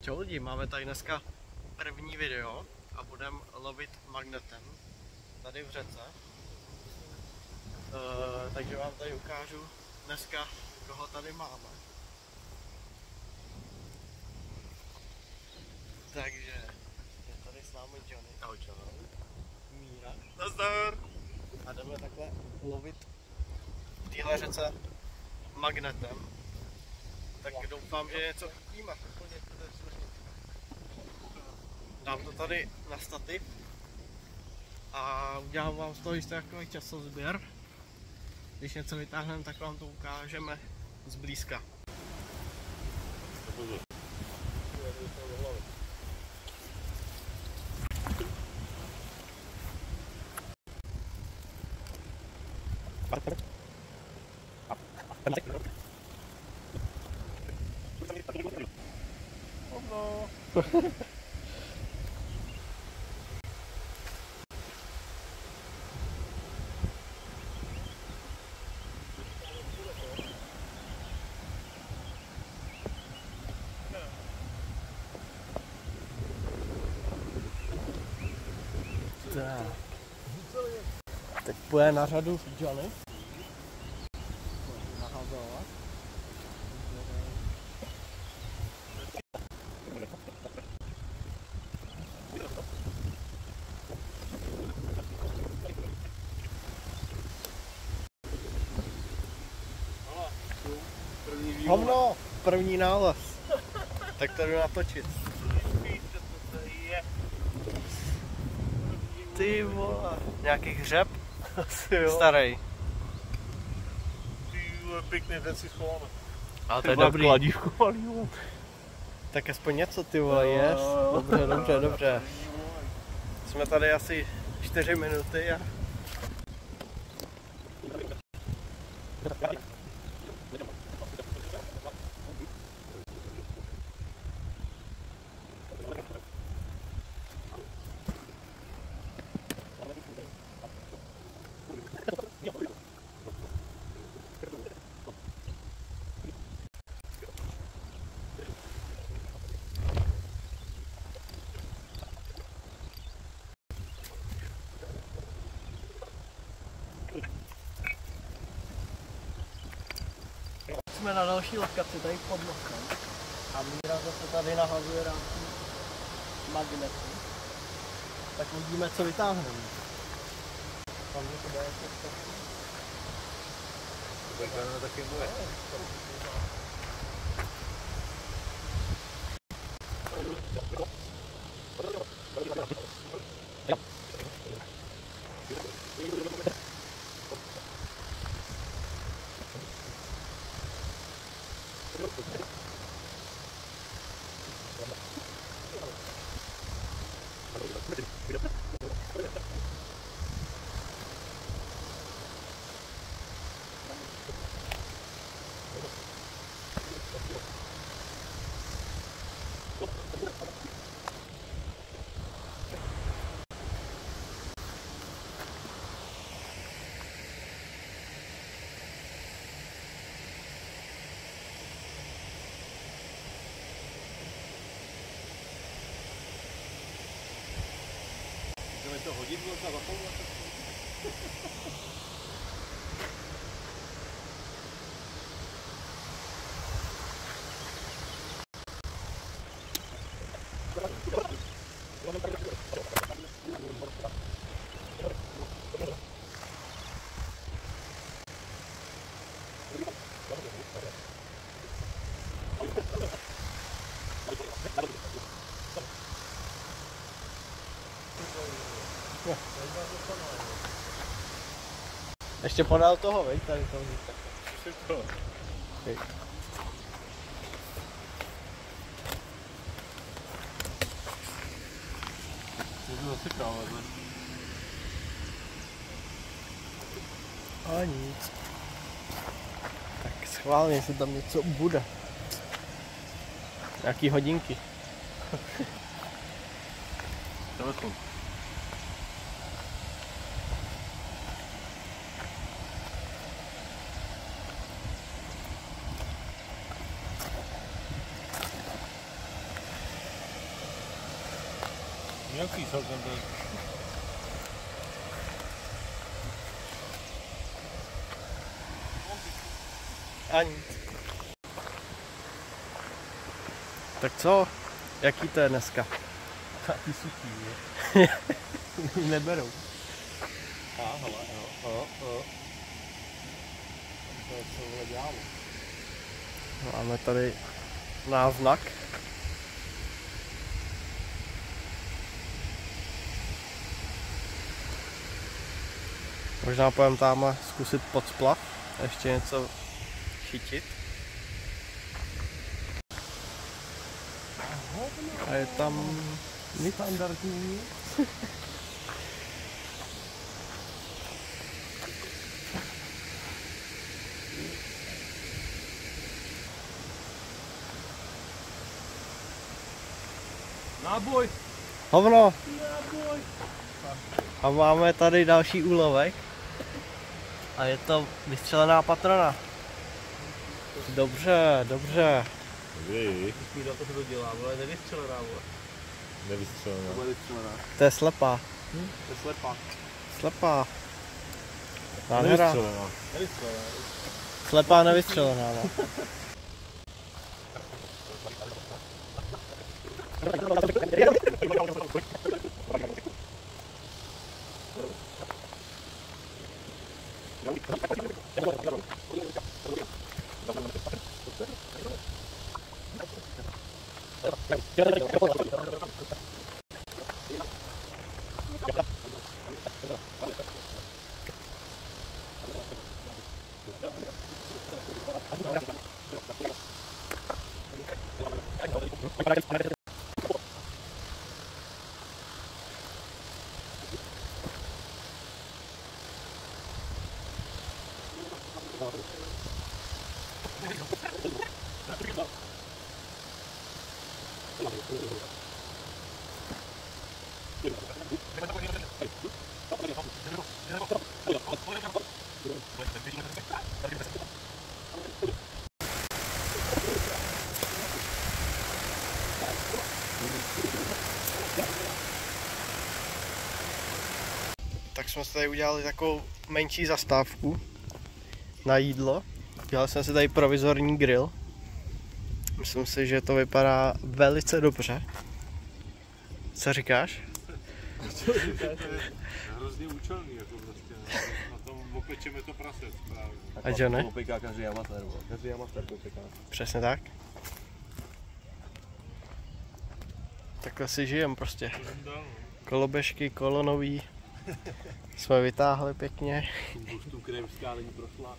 Čau lidi, máme tady dneska první video a budeme lovit magnetem tady v řece. Takže vám tady ukážu dneska, koho tady máme. Takže je tady s námi Johnny. Ahoj, čau. Míra. Nazdar. A jdeme takhle lovit v téhle řece magnetem. Tak doufám, že něco chytíme. Dám to tady na stativ a udělám vám z toho jistý takový časozběr. Když něco vytáhneme, tak vám to ukážeme zblízka. Teď půjde na řadu Johnny. Nahazovat. Hovno, první nález. Tak to jdu natočit. Ty vole, nějaký hřeb? Starý. Ty vole, pěkný věci schované. Ale to je dobrý. Kladívko malý, vole. Tak aspoň něco, ty vole, jest. Dobře. Jsme tady asi 4 minuty a... Jsme na další lokaci, tady pod mokrem. A Míra zase tady nahazuje rámky magnetu. Tak uvidíme, co vytáhneme. Tam je to bude něco. To taky bude. Můžeme to hodit možná za půl? Ještě podal toho, veď, tady toho víte. Okay. Můžu zase kávat, ne? A nic. Tak schválně, jestli tam něco bude. Nějaký hodinky. Telefon. Nějaký celkem byl. A nic. Tak co? Jaký to je dneska? Taky suchý, je. Neberou. Hele, jo. To je co dělalo. Máme tady náznak. Možná půjdeme tam zkusit pod splav, ještě něco chytit. A je tam standardní. Náboj! Hovno! Náboj! A máme tady další úlovek. A je to vystřelená patrona. Dobře, dobře. Dobrý. Spíš to se to dělá, ale nevystřelená. Nevystřelená. To je slepá. To je slepá. Slepá. Nádhera. Nevystřelená. Slepá nevystřelená, no. Tak jsme si tady udělali takovou menší zastávku na jídlo. Udělal jsem si tady provizorní grill. Myslím si, že to vypadá velice dobře. Co říkáš? Hrozně účelný, jako prostě. Na tom opečeme to prase právě. A že ne? Opěká každý amatér, každý amatér to opěká. Přesně tak. Takhle si žijem prostě. Koloběžky, kolo nový. Jsme vytáhli pěkně. Tu kremská není prošla.